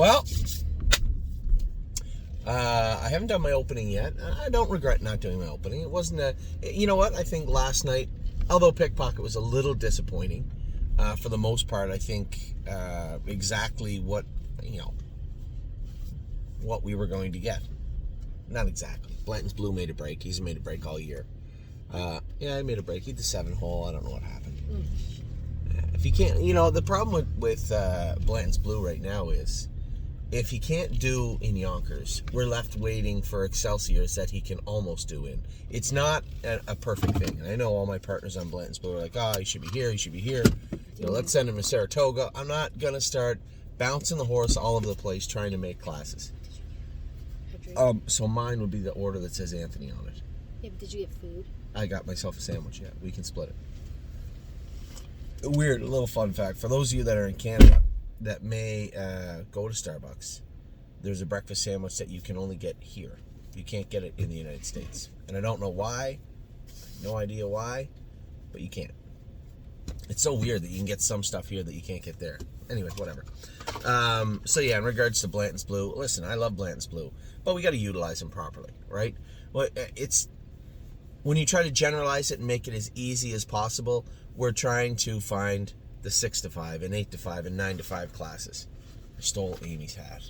Well, I haven't done my opening yet. I don't regret not doing my opening. It wasn't you know what? I think last night, although Pickpocket was a little disappointing, for the most part, I think exactly what we were going to get. Not exactly. Blanton's Blue made a break. He's made a break all year. Yeah, I made a break. He did 7-hole. I don't know what happened. If he can't, the problem with Blanton's Blue right now is if he can't do in Yonkers, we're left waiting for Excelsiors that he can almost do in. It's not a perfect thing. And I know all my partners on Blanton's Blue are like, he should be here, he should be here. Let's send him to Saratoga. I'm not going to start bouncing the horse all over the place trying to make classes. So mine would be the order that says Anthony on it. Yeah, but did you get food? I got myself a sandwich yet. We can split it. A weird little fun fact. For those of you that are in Canada that may go to Starbucks, there's a breakfast sandwich that you can only get here. You can't get it in the United States. And I don't know why. No idea why. But you can't. It's so weird that you can get some stuff here that you can't get there. Anyway, whatever. So yeah, in regards to Blanton's Blue, listen, I love Blanton's Blue, but we got to utilize them properly, right? Well, it's when you try to generalize it and make it as easy as possible, we're trying to find the 6 to 5 and 8 to 5 and 9 to 5 classes. I stole Amy's hat.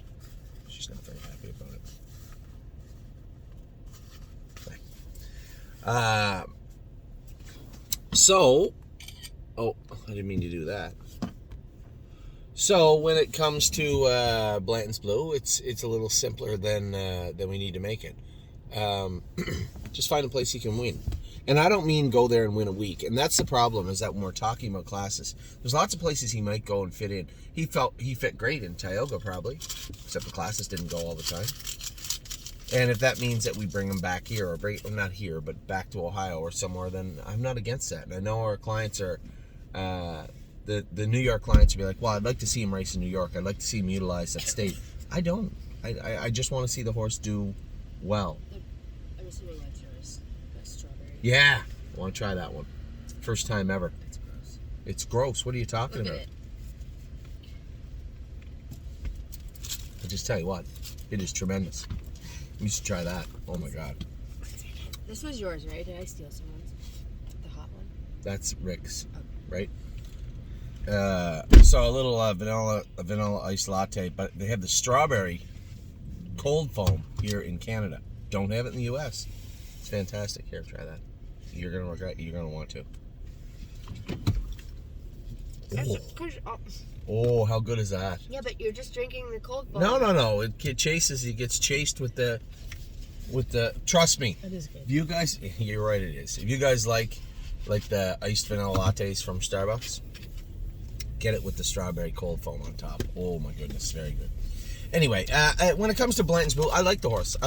She's not very happy about it. I didn't mean to do that. So when it comes to Blanton's Blue, it's a little simpler than we need to make it. Just find a place you can win. And I don't mean go there and win a week. And that's the problem, is that when we're talking about classes, there's lots of places he might go and fit in. He fit great in Tioga probably, except the classes didn't go all the time. And if that means that we bring him back here, or not here, but back to Ohio or somewhere, then I'm not against that. And I know our clients are, the New York clients will be like, well, I'd like to see him race in New York. I'd like to see him utilize that state. I don't. I just want to see the horse do well. I'm assuming that's yours. That's strawberry. Yeah. I want to try that one. First time ever. It's gross. It's gross. What are you talking about? Look at it. I just tell you what. It is tremendous. You should try that. Oh my God. This was yours, right? Did I steal someone's? The hot one? That's Rick's, Oh. right? So a little vanilla iced latte, but they have the strawberry cold foam here in Canada. Don't have it in the U.S. It's fantastic. Here, try that. You're gonna regret. You're gonna want to. Oh, how good is that? Yeah, but you're just drinking the cold foam. No. It chases. He gets chased with the. Trust me. That is good. If you guys, you're right. It is. If you guys like the iced vanilla lattes from Starbucks, get it with the strawberry cold foam on top. Oh my goodness, very good. Anyway, when it comes to Blanton's Blue, I like the horse.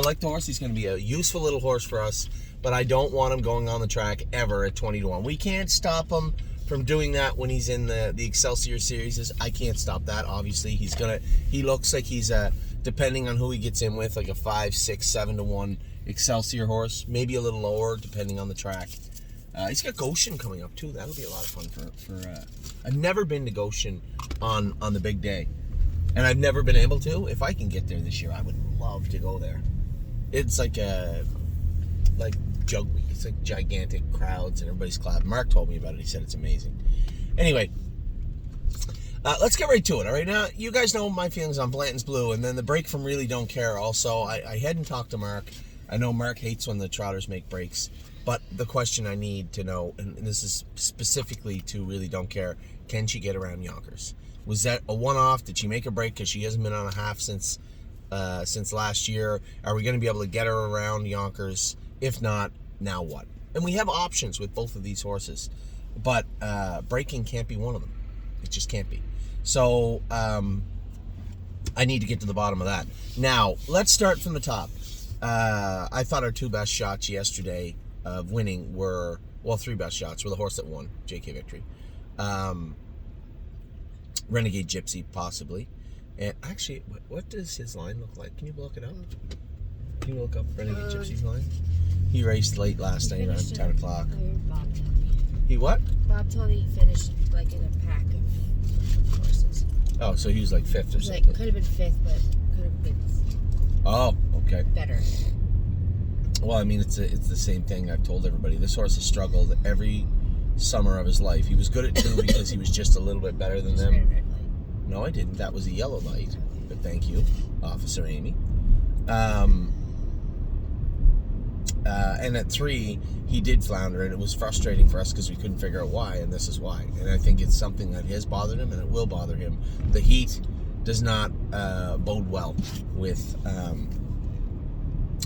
He's going to be a useful little horse for us, but I don't want him going on the track ever at 20-1. We can't stop him from doing that when he's in the Excelsior series. I can't stop that. Obviously, he looks like he's depending on who he gets in with, like a 5, 6, 7-1 Excelsior horse, maybe a little lower depending on the track. He's got Goshen coming up too. That'll be a lot of fun for I've never been to Goshen on the big day, and I've never been able to. If I can get there this year, I would love to go there. It's like Jug Week. It's like gigantic crowds and everybody's clapping. Mark told me about it. He said it's amazing. Anyway, let's get right to it. All right, now you guys know my feelings on Blanton's Blue, and then the break from Really Don't Care. Also, I hadn't talked to Mark. I know Mark hates when the trotters make breaks, but the question I need to know, and this is specifically to Really Don't Care, can she get around Yonkers? Was that a one-off? Did she make a break because she hasn't been on a half since last year? Are we going to be able to get her around Yonkers? If not, now what? And we have options with both of these horses, but breaking can't be one of them. It just can't be. So I need to get to the bottom of that. Now, let's start from the top. I thought our two best shots yesterday of winning were, well, three best shots were the horse that won, JK Victory. Renegade Gypsy, possibly. And actually, what does his line look like? Can you look it up? Can you look up Renegade Gypsy's line? He raced late last night around 10 o'clock. Bob told me. He what? Bob told me he finished like in a pack of horses. Oh, so he was like fifth or Like, something. could have been fifth, but could have been Oh, okay. better. Well, I mean, it's the same thing I've told everybody. This horse has struggled every summer of his life. He was good at 2 because he was just a little bit better than Just them. red and red light. No, I didn't. That was a yellow light. But thank you, Officer Amy. And at 3, he did flounder, and it was frustrating for us because we couldn't figure out why, and this is why. And I think it's something that has bothered him, and it will bother him. The heat does not bode well with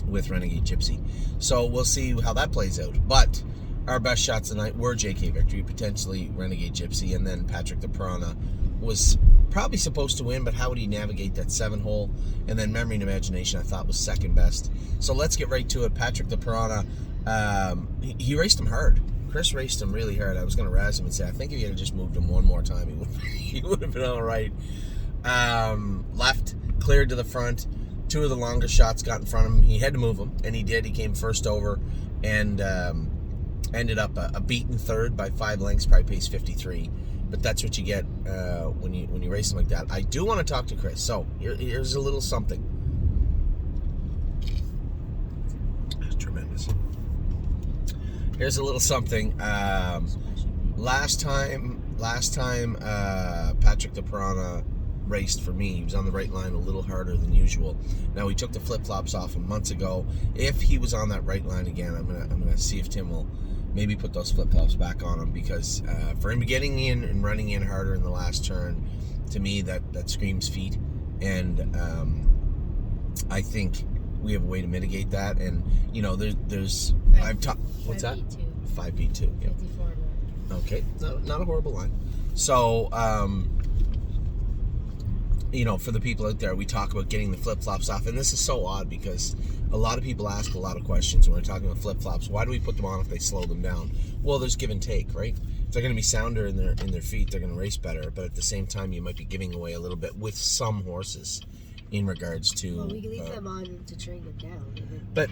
Renegade Gypsy. So we'll see how that plays out. But our best shots tonight were JK Victory, potentially Renegade Gypsy, and then Patrick the Piranha was probably supposed to win, but how would he navigate that 7-hole? And then Memory and Imagination I thought was second best. So let's get right to it. Patrick the Piranha, he raced him hard. Chris raced him really hard. I was going to razz him and say, I think if he had just moved him one more time, he would have been all right. Left, cleared to the front. 2 of the longest shots got in front of him. He had to move them, and he did. He came first over and ended up a beaten third by 5 lengths, probably pace 53. But that's what you get when you race them like that. I do want to talk to Chris. So here's a little something. That's tremendous. Here's a little something. Last time, Patrick the Piranha raced for me. He was on the right line a little harder than usual. Now, he took the flip-flops off him months ago. If he was on that right line again, I'm gonna see if Tim will maybe put those flip-flops back on him, because for him getting in and running in harder in the last turn, to me that screams feet, and I think we have a way to mitigate that. And you know, there's I've talked. What's that? 5 beat 2. Yep. 54. Okay, not a horrible line. So you know, for the people out there, we talk about getting the flip-flops off, and this is so odd because a lot of people ask a lot of questions when we're talking about flip-flops. Why do we put them on if they slow them down? Well, there's give and take, right? If they're going to be sounder in their feet, they're going to race better, but at the same time, you might be giving away a little bit with some horses in regards to... Well, we can leave them on to train them down. But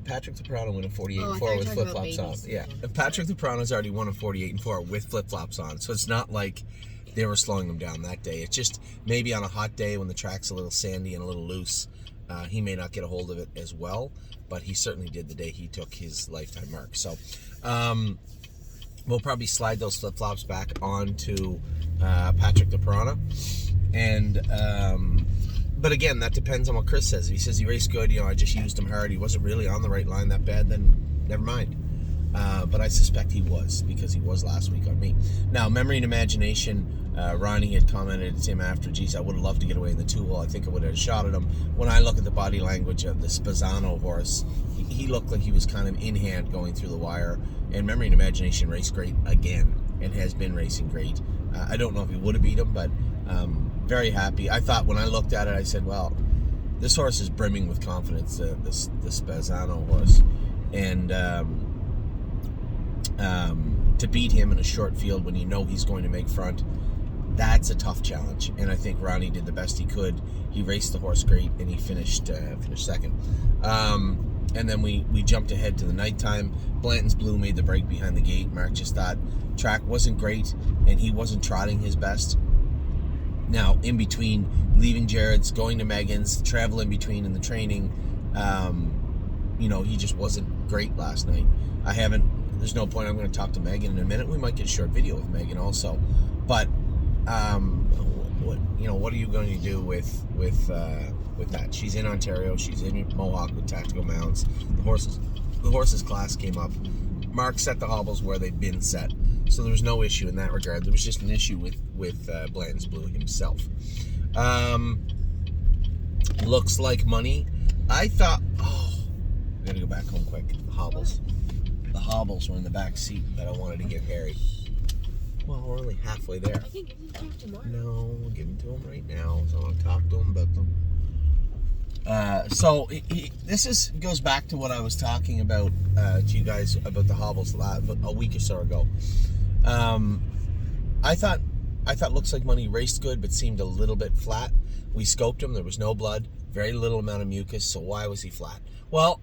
Patrick the Piranha won a 48-4 with flip-flops on. Yeah, Patrick the Piranha's already won a 48-4 with flip-flops on, so it's not like they were slowing them down that day. It's just maybe on a hot day when the track's a little sandy and a little loose, he may not get a hold of it as well, but he certainly did the day he took his lifetime mark. So we'll probably slide those flip-flops back onto Patrick the Piranha. And but again, that depends on what Chris says. If he says he raced good, you know, I just used him hard, he wasn't really on the right line that bad, then never mind. But I suspect he was, because he was last week on me. Now, Memory and Imagination, Ronnie had commented to him after, geez, I would have loved to get away in the 2-hole. I think I would have shot at him. When I look at the body language of the Spezzano horse, he looked like he was kind of in hand going through the wire. And Memory and Imagination raced great again, and has been racing great. I don't know if he would have beat him, but very happy. I thought when I looked at it, I said, well, this horse is brimming with confidence, the Spezzano horse. And to beat him in a short field when you know he's going to make front, that's a tough challenge. And I think Ronnie did the best he could. He raced the horse great, and he finished second. And then we jumped ahead to the nighttime. Blanton's Blue made the break behind the gate. Mark just thought track wasn't great, and he wasn't trotting his best. Now, in between leaving Jared's, going to Megan's, travel in between in the training, you know, he just wasn't great last night. There's no point. I'm going to talk to Megan in a minute. We might get a short video with Megan also. But what are you going to do with that? She's in Ontario. She's in Mohawk with tactical mounts. The horses class came up. Mark set the hobbles where they've been set, so there was no issue in that regard. There was just an issue with Blanton's Blue himself. Looks like money. I thought, I gotta go back home quick. The hobbles. The hobbles were in the back seat that I wanted to give Harry. Well, we're only halfway there. I can give them to him tomorrow. No, we'll give them to him right now. So I'll talk to him about them. So this goes back to what I was talking about to you guys about the hobbles a week or so ago. I thought Looks Like Money raced good, but seemed a little bit flat. We scoped him. There was no blood, very little amount of mucus. So why was he flat? Well,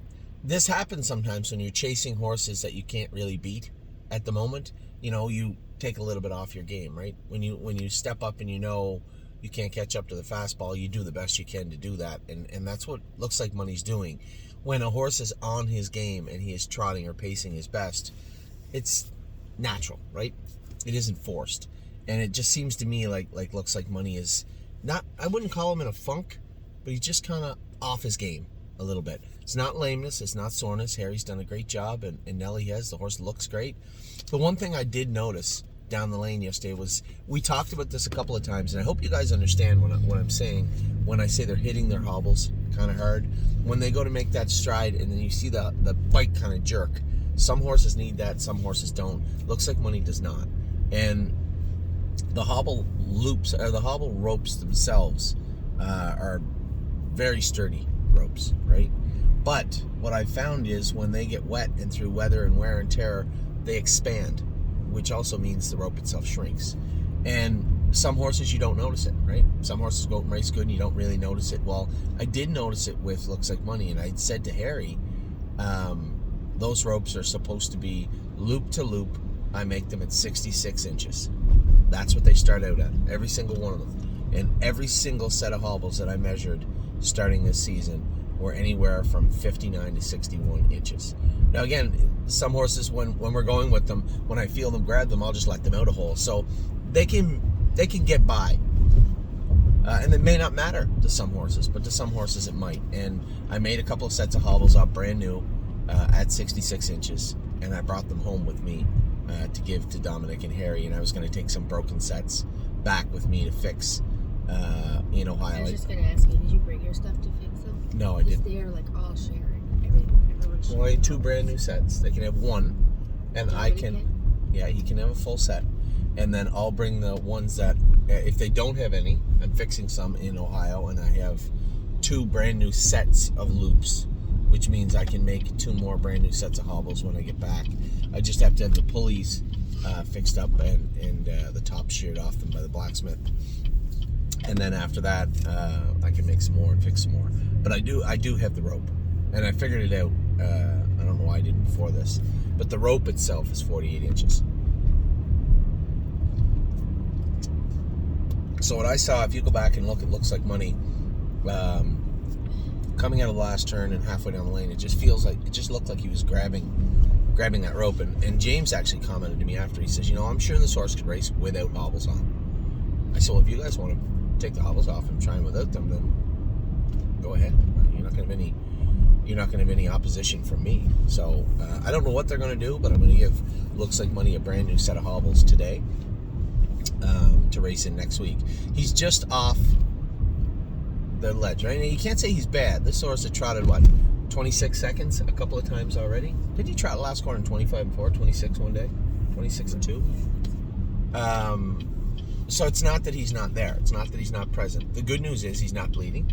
this happens sometimes when you're chasing horses that you can't really beat at the moment. You know, you take a little bit off your game, right? When you step up and you know you can't catch up to the fastball. You do the best you can to do that, and that's what Looks Like Money's doing. When a horse is on his game and he is trotting or pacing his best, it's natural, right? It isn't forced. And it just seems to me like Looks Like Money is not, I wouldn't call him in a funk, but he's just kind of off his game a little bit. It's not lameness, it's not soreness. Harry's done a great job, and Nelly has. The horse looks great. The one thing I did notice down the lane yesterday was, we talked about this a couple of times, and I hope you guys understand what I'm saying when I say they're hitting their hobbles kind of hard. When they go to make that stride, and then you see the bike kind of jerk. Some horses need that, some horses don't. Looks Like Money does not. And the hobble loops, or the hobble ropes themselves, are very sturdy ropes, right? But what I found is when they get wet and through weather and wear and tear, they expand, which also means the rope itself shrinks. And some horses, you don't notice it, right? Some horses go out and race good and you don't really notice it. Well, I did notice it with Looks Like Money, and I said to Harry, those ropes are supposed to be loop to loop. I make them at 66 inches. That's what they start out at, every single one of them. And every single set of hobbles that I measured starting this season were anywhere from 59 to 61 inches. Now again, some horses, when we're going with them, when I feel them grab them, I'll just let them out a hole. So they can get by. And it may not matter to some horses, but to some horses it might. And I made a couple of sets of hobbles up brand new at 66 inches, and I brought them home with me to give to Dominic and Harry, and I was going to take some broken sets back with me to fix in Ohio. I was just going to ask you, did you bring your stuff to fix them? No, I didn't. They're like all sharing. Everyone's sharing. Well, I had 2 brand new sets. They can have one, and I can. Yeah, he can have a full set, and then I'll bring the ones that, if they don't have any, I'm fixing some in Ohio, and I have 2 brand new sets of loops, which means I can make 2 more brand new sets of hobbles when I get back. I just have to have the pulleys fixed up and the top sheared off them by the blacksmith. And then after that, I can make some more and fix some more. But I do have the rope, and I figured it out. I don't know why I didn't before this, but the rope itself is 48 inches. So what I saw, if you go back and look, it Looks Like Money, coming out of the last turn and halfway down the lane, it just looked like he was grabbing that rope. And James actually commented to me after. He says, I'm sure this horse could race without hobbles on. I said, well, if you guys want to take the hobbles off and try them without them, then go ahead. You're not going to have any opposition from me. So I don't know what they're going to do, but I'm going to give Looks Like Money a brand new set of hobbles today to race in next week. He's just off the ledge, right? And you can't say he's bad. This horse had trotted 26 seconds a couple of times already. Did he trot last quarter in 25 and 4, 26 one day, 26 and 2? So it's not that he's not there. It's not that he's not present. The good news is he's not bleeding.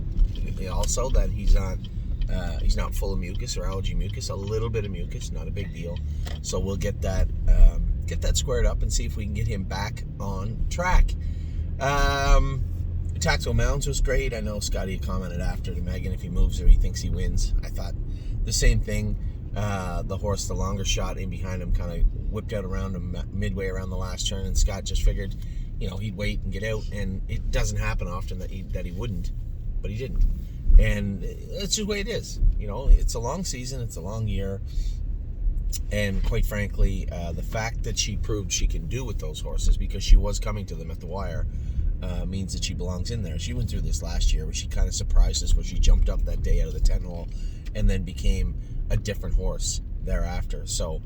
Also that he's not full of mucus or algae mucus. A little bit of mucus, not a big deal. So we'll get that squared up and see if we can get him back on track. Tactical Mounds was great. I know Scotty commented after to Megan, if he moves her, he thinks he wins. I thought the same thing. The horse, the longer shot in behind him, kind of whipped out around him midway around the last turn, and Scott just figured, he'd wait and get out, and it doesn't happen often that he wouldn't, but he didn't. And it's just the way it is. It's a long season, it's a long year, and quite frankly, the fact that she proved she can do with those horses, because she was coming to them at the wire, means that she belongs in there. She went through this last year where she kind of surprised us, where she jumped up that day out of the 10 hole and then became a different horse thereafter. So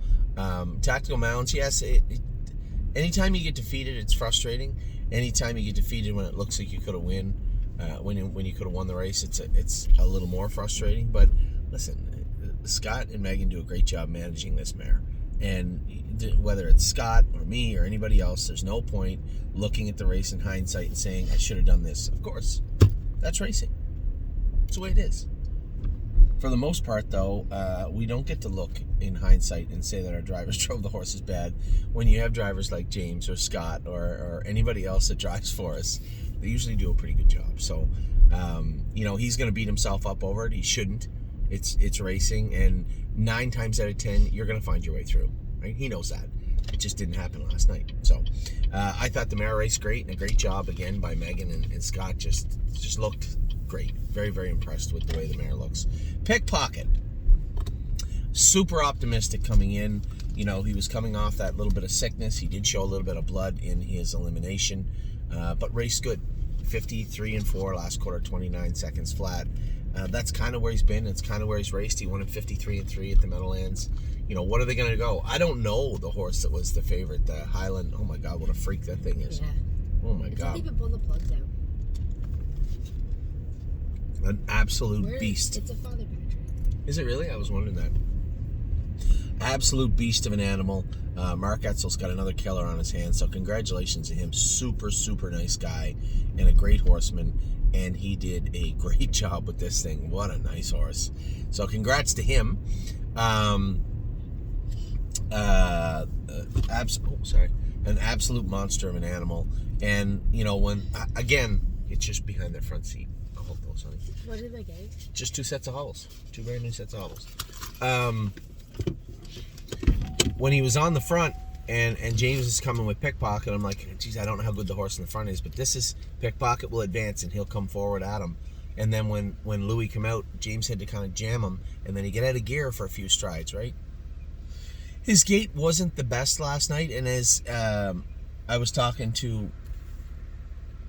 Tactical Mounds, yes, anytime you get defeated, it's frustrating. Anytime you get defeated when it looks like you could have when you could have won the race, it's a little more frustrating. But listen, Scott and Megan do a great job managing this mare. And whether it's Scott or me or anybody else, there's no point looking at the race in hindsight and saying, I should have done this. Of course, that's racing. It's the way it is. For the most part, though, we don't get to look in hindsight and say that our drivers drove the horses bad. When you have drivers like James or Scott or anybody else that drives for us, they usually do a pretty good job. So, he's going to beat himself up over it. He shouldn't. It's racing, and 9 times out of 10, you're going to find your way through. Right? He knows that. It just didn't happen last night. So I thought the mare raced great, and a great job again by Megan and Scott. Just looked great. Very, very impressed with the way the mare looks. Pickpocket. Super optimistic coming in. You know, he was coming off that little bit of sickness. He did show a little bit of blood in his elimination, but raced good. 53-4 last quarter, 29 seconds flat. That's kind of where he's been. It's kind of where he's raced. He won at 53-3 at the Meadowlands. You know, what are they going to go? I don't know the horse that was the favorite, the Highland. Oh my God, what a freak that thing is. Yeah. Oh my It God. didn't even pull the plugs out. An absolute beast. It's a father battery. Is it really? I was wondering that. Absolute beast of an animal. Mark Etzel's got another killer on his hands, so congratulations to him. Super, super nice guy and a great horseman, and he did a great job with this thing. What a nice horse. So congrats to him. An absolute monster of an animal. And, you know, when, again, it's just behind their front seat. I'll hold those, honey. What did they get? Just 2 sets of hobbles. 2 brand new sets of hobbles. When he was on the front and James is coming with Pickpocket, I'm like, geez, I don't know how good the horse in the front is, but this is Pickpocket will advance and he'll come forward at him. And then when Louis come out, James had to kind of jam him, and then he get out of gear for a few strides, right? His gait wasn't the best last night, and as I was talking to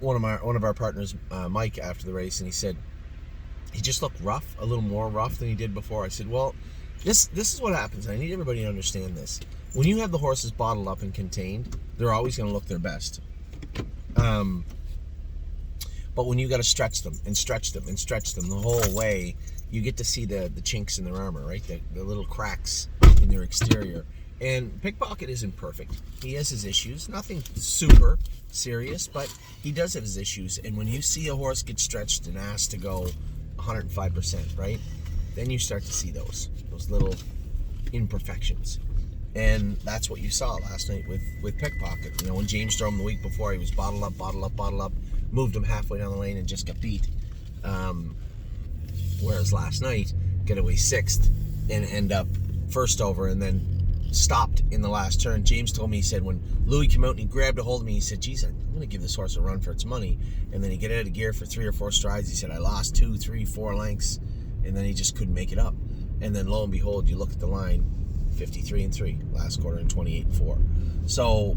one of our partners, Mike, after the race, and he said he just looked rough, a little more rough than he did before. I said, well, this is what happens. I need everybody to understand this. When you have the horses bottled up and contained, they're always going to look their best. But when you got to stretch them and stretch them and stretch them the whole way, you get to see the chinks in their armor, right? The little cracks in their exterior. And Pickpocket isn't perfect. He has his issues. Nothing super serious, but he does have his issues. And when you see a horse get stretched and asked to go 105%, right? Then you start to see those little imperfections. And that's what you saw last night with Pickpocket. You know, when James drove him the week before, he was bottled up, moved him halfway down the lane and just got beat. Whereas last night, get away 6th and end up first over and then stopped in the last turn. James told me, he said, when Louis came out and he grabbed a hold of me, he said, geez, I'm going to give this horse a run for its money. And then he get out of gear for 3 or 4 strides. He said, I lost 2, 3, 4 lengths. And then he just couldn't make it up. And then lo and behold, you look at the line, 53-3 last quarter and 28-4. So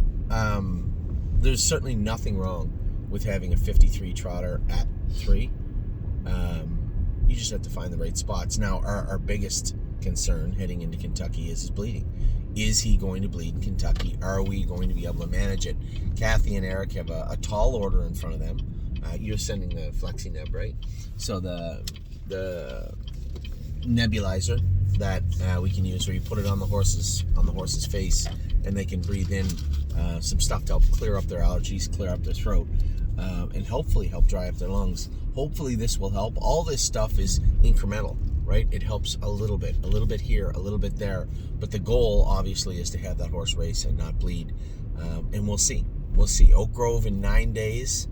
there's certainly nothing wrong with having a 53 trotter at 3. You just have to find the right spots. Now, our biggest concern heading into Kentucky is his bleeding. Is he going to bleed in Kentucky? Are we going to be able to manage it? Kathy and Eric have a tall order in front of them. You're sending the Flexi Neb, right? So the nebulizer that we can use, where you put it on the horse's face, and they can breathe in some stuff to help clear up their allergies, clear up their throat, and hopefully help dry up their lungs. Hopefully this will help. All this stuff is incremental, right? It helps a little bit here, a little bit there, but the goal obviously is to have that horse race and not bleed. And we'll see. Oak Grove in 9 days.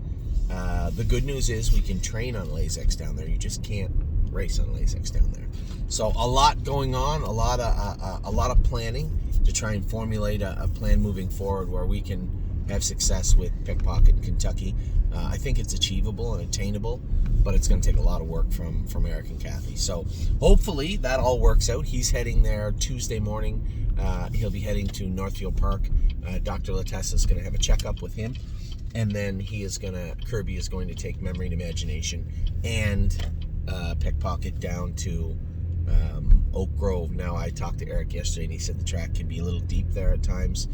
The good news is we can train on Lasix down there. You just can't race on Lasix down there. So a lot going on, a lot of planning to try and formulate a plan moving forward where we can have success with Pickpocket in Kentucky. I think it's achievable and attainable, but it's going to take a lot of work from Eric and Kathy. So hopefully that all works out. He's heading there Tuesday morning. He'll be heading to Northfield Park. Dr. Latessa is going to have a checkup with him, and then Kirby is going to take Memory and Imagination and Pickpocket down to Oak Grove. Now, I talked to Eric yesterday, and he said the track can be a little deep there at times.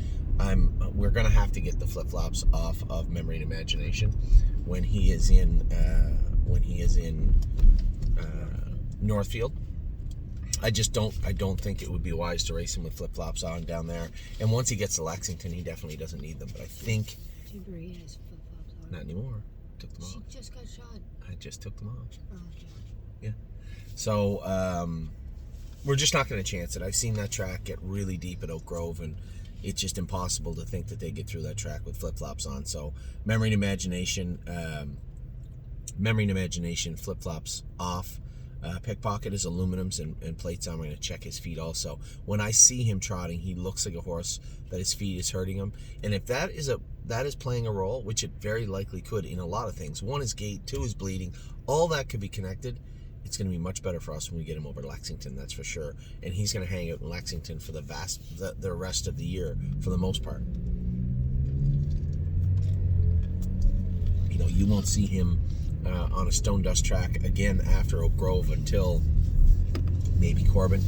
We're going to have to get the flip-flops off of Memory and Imagination when he is in Northfield. I don't think it would be wise to race him with flip-flops on down there. And once he gets to Lexington, he definitely doesn't need them. But I think Timbery has flip-flops on. not anymore. Took them off. She just got shot. I just took them off. Oh, okay. Yeah. So we're just not going to chance it. I've seen that track get really deep at Oak Grove, and it's just impossible to think that they get through that track with flip-flops on. So Memory and Imagination, flip-flops off. Pickpocket is aluminums and plates. I'm going to check his feet also. When I see him trotting, he looks like a horse that his feet is hurting him. And if that is playing a role, which it very likely could in a lot of things. One is gait, two is bleeding. All that could be connected. It's going to be much better for us when we get him over to Lexington, that's for sure. And he's going to hang out in Lexington for the rest of the year for the most part. You know, you won't see him on a stone dust track again after Oak Grove until maybe Corbin,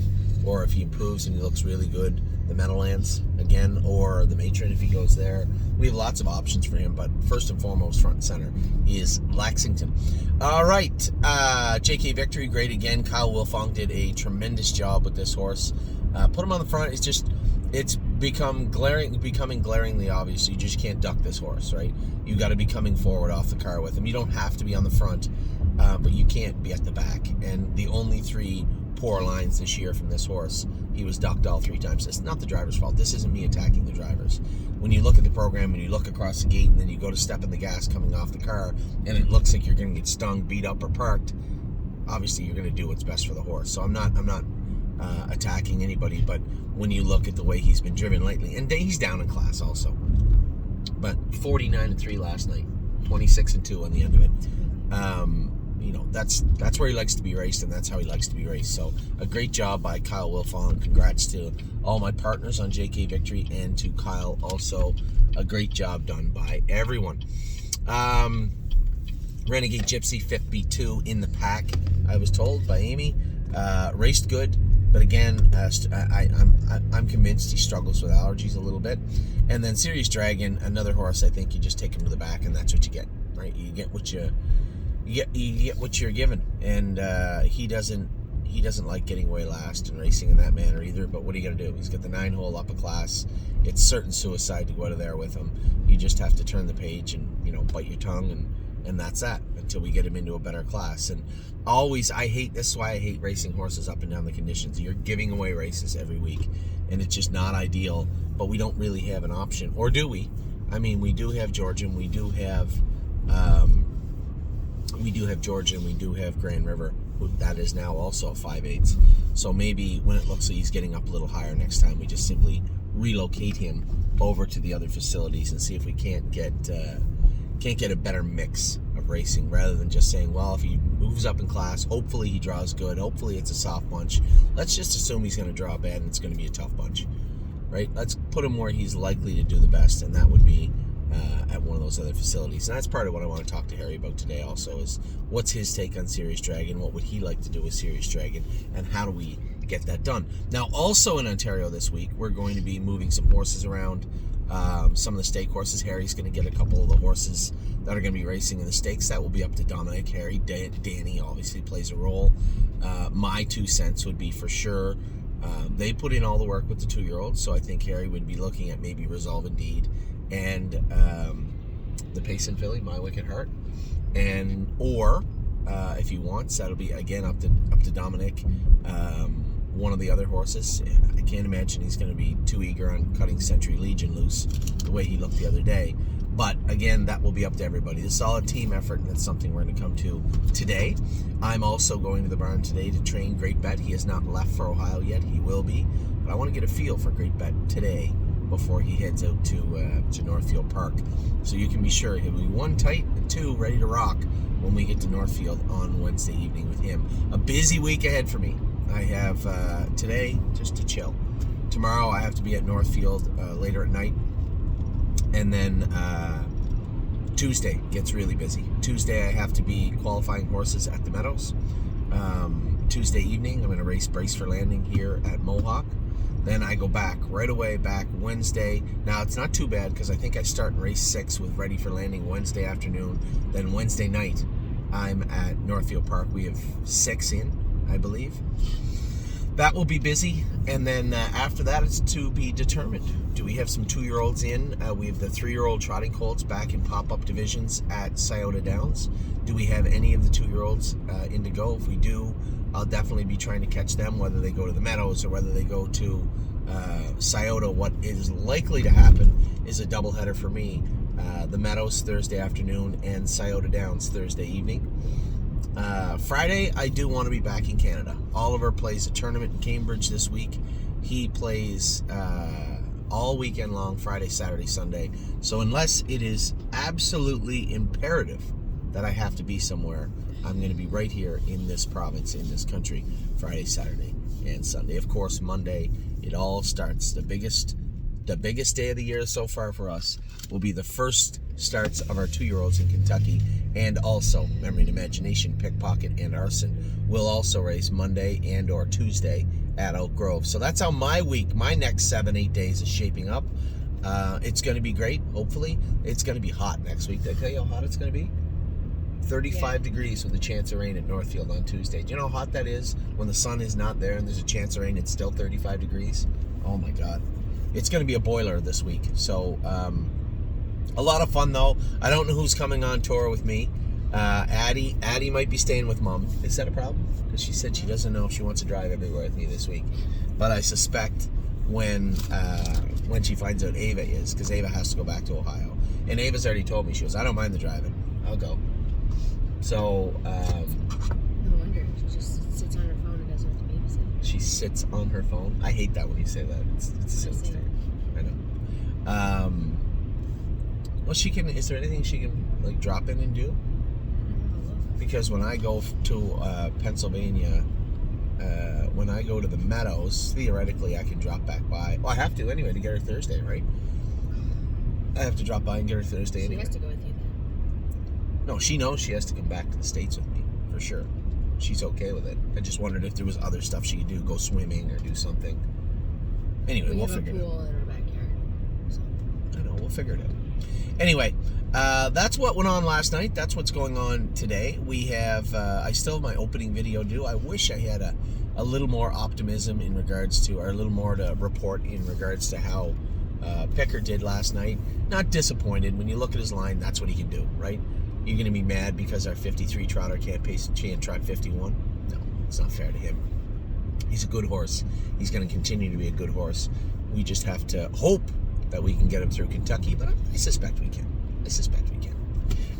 or if he improves and he looks really good, the Meadowlands again, or the Matron if he goes there. We have lots of options for him, but first and foremost, front and center is Lexington. All right, JK Victory, great again. Kyle Wilfong did a tremendous job with this horse. Put him on the front. It's becoming glaringly obvious. You just can't duck this horse, right? You got to be coming forward off the car with him. You don't have to be on the front, but you can't be at the back. And the only 3 poor lines this year from this horse, he was ducked all 3 times. It's not the driver's fault. This isn't me attacking the drivers. When you look at the program and you look across the gate and then you go to step in the gas coming off the car and it looks like you're going to get stung, beat up, or parked, obviously you're going to do what's best for the horse. So I'm not attacking anybody, but when you look at the way he's been driven lately, and he's down in class also, but 49-3 last night, 26-2 on the end of it. You know, that's where he likes to be raced, and that's how he likes to be raced. So a great job by Kyle Wilfong. Congrats to all my partners on JK Victory, and to Kyle also. A great job done by everyone. Renegade Gypsy 5th B2 in the pack, I was told by Amy. Raced good, but again, I'm convinced he struggles with allergies a little bit. And then Serious Dragon, another horse. I think you just take him to the back, and that's what you get, right? You get what you're given, and he doesn't like getting away last and racing in that manner either. But what are you gonna do? He's got the 9-hole upper class. It's certain suicide to go out of there with him. You just have to turn the page and, you know, bite your tongue, and that's that until we get him into a better class. And always, this is why I hate racing horses up and down the conditions. You're giving away races every week, and it's just not ideal. But we don't really have an option, or do we? I mean, we do have Georgian, we do have Georgia, and we do have Grand River. That is now also a 5/8. So maybe when it looks like he's getting up a little higher next time, we just simply relocate him over to the other facilities and see if we can't get a better mix of racing, rather than just saying, well, if he moves up in class, hopefully he draws good, hopefully it's a soft bunch. Let's just assume he's going to draw bad and it's going to be a tough bunch, right? Let's put him where he's likely to do the best, and that would be at one of those other facilities. And that's part of what I want to talk to Harry about today also, is what's his take on Serious Dragon, what would he like to do with Serious Dragon, and how do we get that done. Now, also in Ontario this week, we're going to be moving some horses around, some of the stake horses. Harry's going to get a couple of the horses that are going to be racing in the stakes. That will be up to Dominic. Harry, Danny obviously plays a role. My 2 cents would be, for sure, they put in all the work with the 2-year-olds, so I think Harry would be looking at maybe Resolve Indeed and the Payson filly, My Wicked Heart, or if he wants, that'll be again up to Dominic. One of the other horses, I can't imagine he's going to be too eager on cutting Century Legion loose the way he looked the other day. But again, that will be up to everybody. It's a solid team effort, and that's something we're going to come to today. I'm also going to the barn today to train Great Bet. He has not left for Ohio yet. He will be, but I want to get a feel for Great Bet today before he heads out to Northfield Park. So you can be sure he'll be 1 tight and 2 ready to rock when we get to Northfield on Wednesday evening with him. A busy week ahead for me. I have today just to chill. Tomorrow I have to be at Northfield later at night. And then Tuesday gets really busy. Tuesday I have to be qualifying horses at the Meadows. Tuesday evening I'm going to race Brace for Landing here at Mohawk. Then I go back right away, back Wednesday. Now, it's not too bad because I think I start in race 6 with Ready for Landing Wednesday afternoon. Then Wednesday night, I'm at Northfield Park. We have 6 in, I believe. That will be busy. And then after that, it's to be determined. Do we have some 2-year-olds in? We have the 3-year-old trotting colts back in pop-up divisions at Scioto Downs. Do we have any of the 2-year-olds in to go? If we do, I'll definitely be trying to catch them, whether they go to the Meadows or whether they go to Scioto. What is likely to happen is a doubleheader for me. The Meadows Thursday afternoon and Scioto Downs Thursday evening. Friday, I do want to be back in Canada. Oliver plays a tournament in Cambridge this week. He plays all weekend long, Friday, Saturday, Sunday. So unless it is absolutely imperative that I have to be somewhere, I'm going to be right here in this province, in this country, Friday, Saturday, and Sunday. Of course, Monday, it all starts. The biggest day of the year so far for us will be the first starts of our 2-year-olds in Kentucky, and also Memory and Imagination, Pickpocket, and Arson will also race Monday and or Tuesday at Oak Grove. So that's how my week, my next 7-8 days is shaping up. It's going to be great, hopefully. It's going to be hot next week. Did I tell you how hot it's going to be? 35 degrees with a chance of rain at Northfield on Tuesday. Do you know how hot that is when the sun is not there and there's a chance of rain? It's still 35 degrees. Oh my God. It's going to be a boiler this week. So a lot of fun though. I don't know who's coming on tour with me. Addie might be staying with Mom. Is that a problem? Because she said she doesn't know if she wants to drive everywhere with me this week. But I suspect when she finds out Ava is, because Ava has to go back to Ohio. And Ava's already told me, she goes, I don't mind the driving. I'll go. So, no wonder. She just sits on her phone and doesn't have to babysit. She sits on her phone. I hate that when you say that. It's a silly statement. I know. Well, she can. Is there anything she can like drop in and do? Because when I go to Pennsylvania, when I go to the Meadows, theoretically I can drop back by. Well, I have to anyway to get her Thursday, right? I have to drop by and get her Thursday anyway. She has to go with you then. No, she knows she has to come back to the States with me, for sure. She's okay with it. I just wondered if there was other stuff she could do, go swimming or do something. Anyway, we'll figure it out. We have a pool in our backyard. So. I know, we'll figure it out. Anyway, that's what went on last night. That's what's going on today. We have, I still have my opening video due. I wish I had a little more optimism in regards to, or a little more to report in regards to how Picker did last night. Not disappointed. When you look at his line, that's what he can do, right? You're going to be mad because our 53 trotter can't trot 51? No, it's not fair to him. He's a good horse. He's going to continue to be a good horse. We just have to hope that we can get him through Kentucky, but I suspect we can.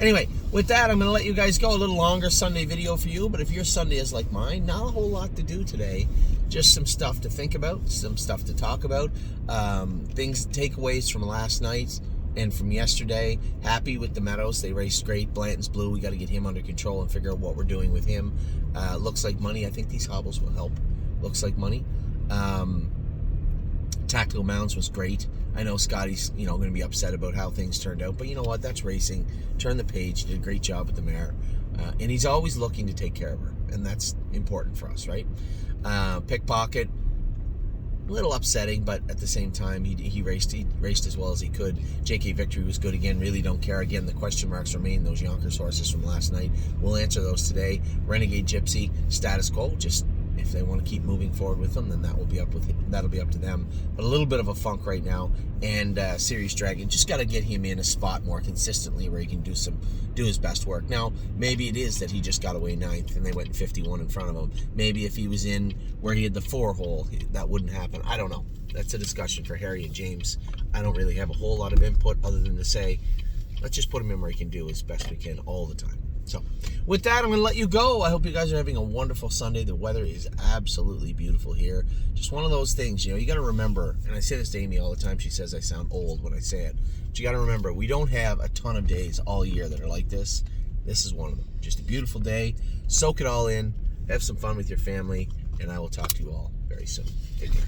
Anyway, with that, I'm going to let you guys go. A little longer Sunday video for you, but if your Sunday is like mine, not a whole lot to do today. Just some stuff to think about, some stuff to talk about, takeaways from last night and from yesterday. Happy with the Meadows. They raced great. Blanton's blue. We got to get him under control and figure out what we're doing with him. Looks like money. I think these hobbles will help. Looks like money. Tactical Mounds was great. I know Scotty's, going to be upset about how things turned out, but you know what? That's racing. Turn the page. Did a great job with the mare. And he's always looking to take care of her, and that's important for us, right? Pickpocket, a little upsetting, but at the same time, he raced as well as he could. JK Victory was good again. Really don't care. Again, the question marks remain. Those Yonkers horses from last night. We'll answer those today. Renegade Gypsy, status quo. Just if they want to keep moving forward with them, then that'll be up to them. But a little bit of a funk right now. And Serious Dragon, just got to get him in a spot more consistently where he can do his best work. Now, maybe it is that he just got away 9th and they went in 51 in front of him. Maybe if he was in where he had the 4 hole, that wouldn't happen. I don't know. That's a discussion for Harry and James. I don't really have a whole lot of input other than to say, let's just put him in where he can do as best we can all the time. So, with that, I'm going to let you go. I hope you guys are having a wonderful Sunday. The weather is absolutely beautiful here. Just one of those things, you got to remember, and I say this to Amy all the time. She says I sound old when I say it. But you got to remember, we don't have a ton of days all year that are like this. This is one of them. Just a beautiful day. Soak it all in. Have some fun with your family, and I will talk to you all very soon. Take care.